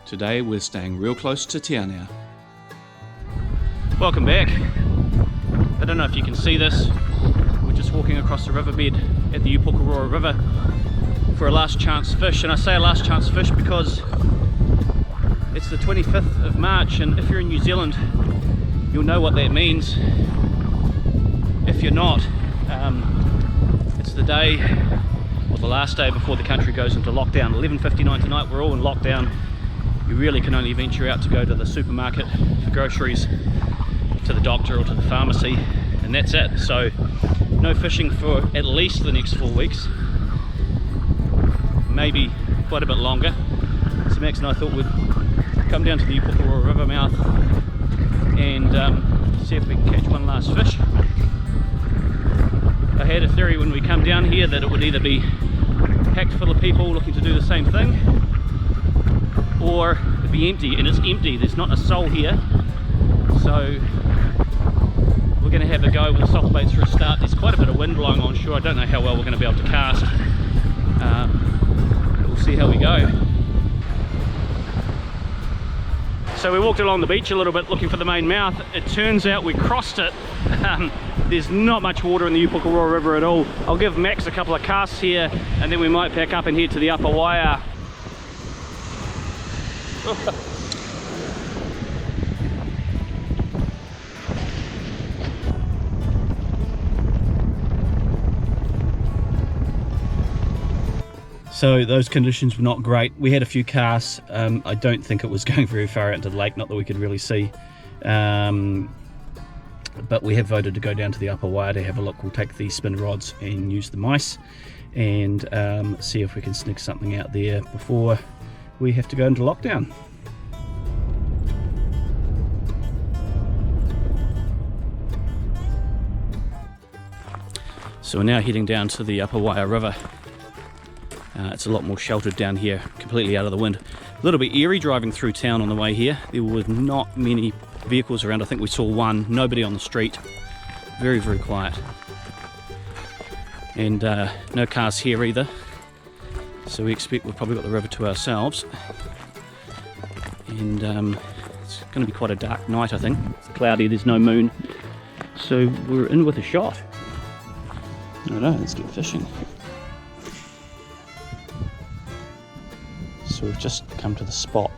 Today we're staying real close to Te Anau. Welcome back. I don't know if you can see this. We're just walking across the riverbed at the Upokoroa River for a last chance fish, and I say a last chance fish because it's the 25th of March, and if you're in New Zealand you'll know what that means. If you're not, it's the day, or the last day before the country goes into lockdown. 11:59 tonight, we're all in lockdown. You really can only venture out to go to the supermarket for groceries, to the doctor or to the pharmacy, and that's it. So no fishing for at least the next 4 weeks, maybe quite a bit longer. So Max and I thought we'd come down to the Upokoroa River mouth and see if we can catch one last fish. I had a theory when we come down here that it would either be packed full of people looking to do the same thing, or it'd be empty, and it's empty. There's not a soul here. So we're going to have a go with the soft baits for a start. There's quite a bit of wind blowing on shore. I don't know how well we're going to be able to cast. But we'll see how we go. So we walked along the beach a little bit looking for the main mouth. It turns out we crossed it. There's not much water in the Upokoroa River at all. I'll give Max a couple of casts here, and then we might pack up and head to the upper wire. So those conditions were not great. We had a few casts. I don't think it was going very far out into the lake, not that we could really see. But we have voted to go down to the upper wire to have a look. We'll take the spin rods and use the mice and see if we can sneak something out there before we have to go into lockdown. So we're now heading down to the upper wire river. It's a lot more sheltered down here, completely out of the wind. A little bit eerie driving through town on the way here. There was not many vehicles around. I think we saw one, nobody on the street. Very, very quiet. And no cars here either. So we expect we've probably got the river to ourselves. And it's going to be quite a dark night, I think. It's cloudy, there's no moon. So we're in with a shot. I don't know, let's get fishing. So we've just come to the spot.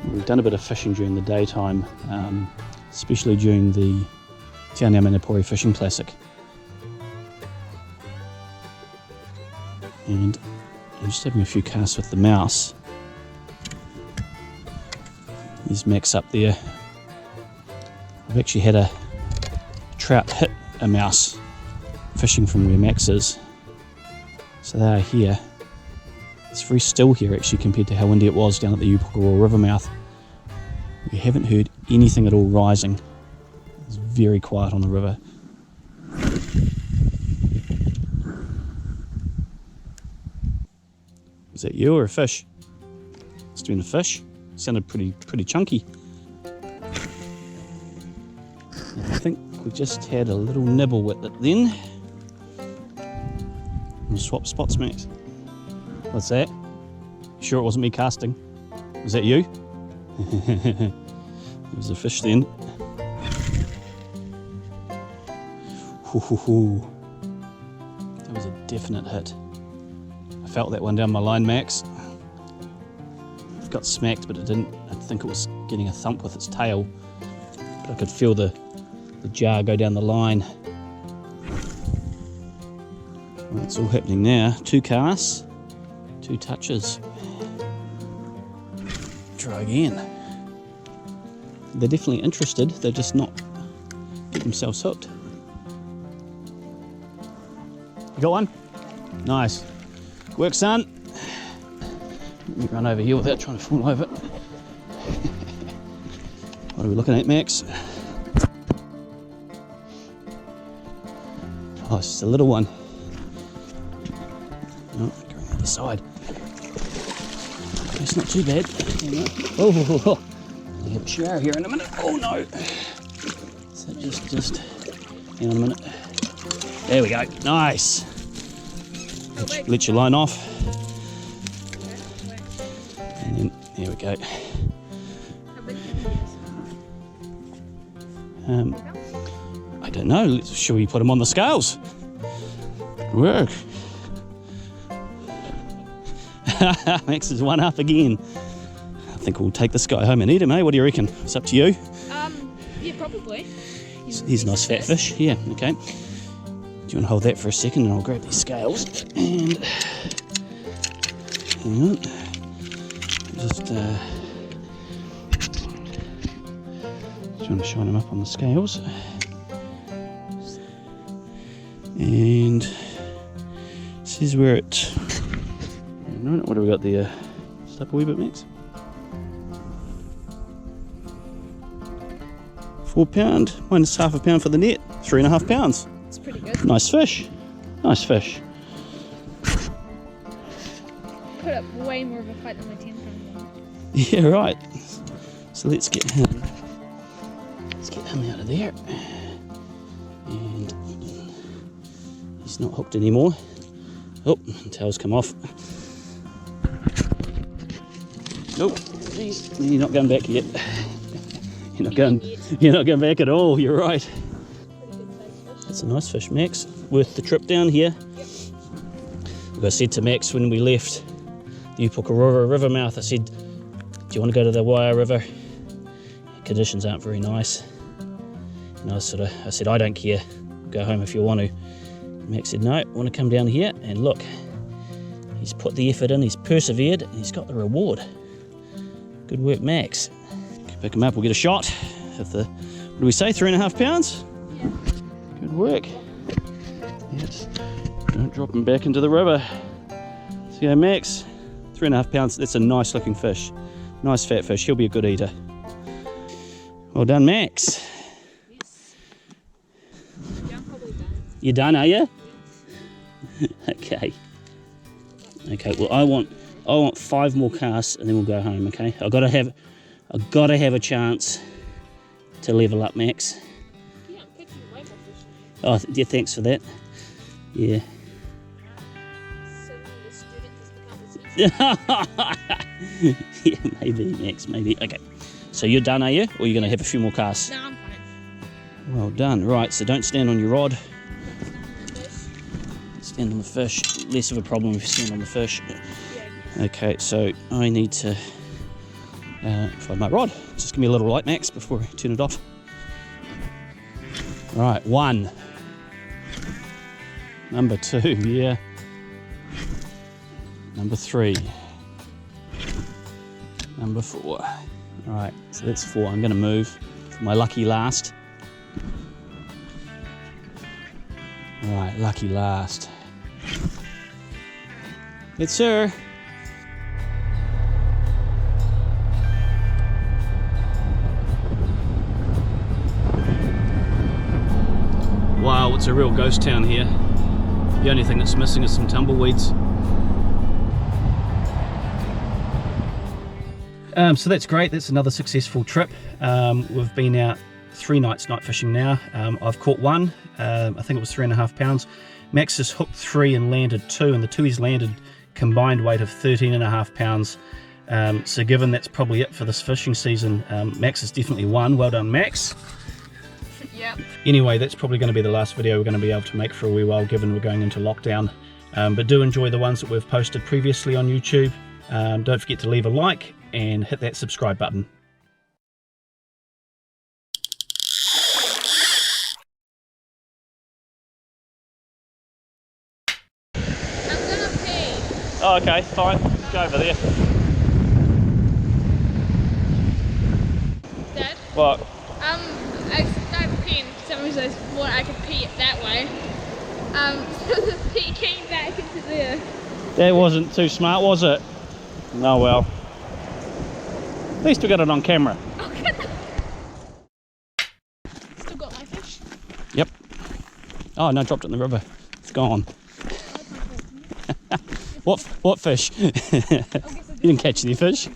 We've done a bit of fishing during the daytime, especially during the Te Anau Manapori Fishing Classic. And I'm just having a few casts with the mouse. There's Max up there. I've actually had a trout hit a mouse fishing from where Max is. So they are here. It's very still here actually compared to how windy it was down at the Upokoroa River mouth. We haven't heard anything at all rising. It's very quiet on the river. Is that you or a fish? It's been a fish. It sounded pretty chunky. I think we just had a little nibble with it then. We'll swap spots, Max. What's that? Sure it wasn't me casting? Was that you? There was a fish then. That was a definite hit. I felt that one down my line, Max. It got smacked, but it didn't. I think it was getting a thump with its tail. But I could feel the jar go down the line. Well, it's all happening now. 2 casts. 2 touches. Try again. They're definitely interested, they're just not getting themselves hooked. You got one? Nice. Work, son. Let me run over here without trying to fall over. What are we looking at, Max? Oh, it's just a little one. Oh, going the other side. It's not too bad. Oh, we have a shower here in a minute. Oh no! So just hang on a minute. There we go. Nice. Let your line off. And And there we go. How big do you think it is? I don't know. Shall we put him on the scales? Good work. Max is one up again. I think we'll take this guy home and eat him, eh? What do you reckon? It's up to you. Yeah, probably. He's a nice fat fish. Yeah, okay. Do you want to hold that for a second and I'll grab these scales and hang on. Just do you want to shine them up on the scales? And this is where it. What have we got there? Just up a wee bit, Max. 4 pound minus half a pound for the net. 3.5 pounds. It's pretty good. Nice fish. Nice fish. Put up way more of a fight than my 10 pound one. Yeah, right. So let's get him. Let's get him out of there. And he's not hooked anymore. Oh, the tail's come off. Nope. Jeez, you're not going back yet. You're not going back at all. You're right. That's a nice fish, Max. Worth the trip down here. Like I said to Max when we left the Upukarora river mouth, I said, do you want to go to the Waia River? Conditions aren't very nice. And I said, I don't care. Go home if you want to. Max said, no, I want to come down here. And look, he's put the effort in, he's persevered, and he's got the reward. Good work, Max. Pick him up, we'll get a shot of the, what do we say, 3.5 pounds? Yeah. Good work. Yeah, just don't drop him back into the river. So yeah, Max, 3.5 pounds, that's a nice looking fish. Nice fat fish, he'll be a good eater. Well done, Max. Yes. Yeah, I'm probably done. You done, are you? Okay. Okay, well I want 5 more casts and then we'll go home, okay? I've got to have a chance to level up, Max. Yeah, I'm catching way more fish. Oh, yeah, thanks for that. Yeah. Suddenly the student has become a teacher. Yeah, maybe, Max, maybe. Okay. So you're done, are you? Or are you going to have a few more casts? No, I'm fine. Well done. Right, so don't stand on your rod. Fish. Stand on the fish. Less of a problem if you stand on the fish. Yeah. Okay, so I need to find my rod. Just give me a little light, Max, before I turn it off. Right, 1. Number 2, yeah. Number 3. Number 4. Right, so that's 4. I'm going to move for my lucky last. Right, lucky last. Yes, sir. Wow, it's a real ghost town here. The only thing that's missing is some tumbleweeds. So that's great, that's another successful trip. We've been out 3 nights night fishing now. I've caught 1, I think it was 3.5 pounds. Max has hooked 3 and landed 2, and the 2 he's landed combined weight of 13.5 pounds. So given that's probably it for this fishing season, Max has definitely won. Well done, Max. Yep. Anyway, that's probably going to be the last video we're going to be able to make for a wee while, given we're going into lockdown. But do enjoy the ones that we've posted previously on YouTube. Don't forget to leave a like and hit that subscribe button. I'm gonna pee. Oh, okay, fine. Go over there. Dad? What? I started peeing for some reason. I thought I could pee it that way. So the pee came back into there. That wasn't too smart, was it? No, well. At least we got it on camera. Okay. Still got my fish? Yep. Oh, no, dropped it in the river. It's gone. What fish? You didn't catch any fish?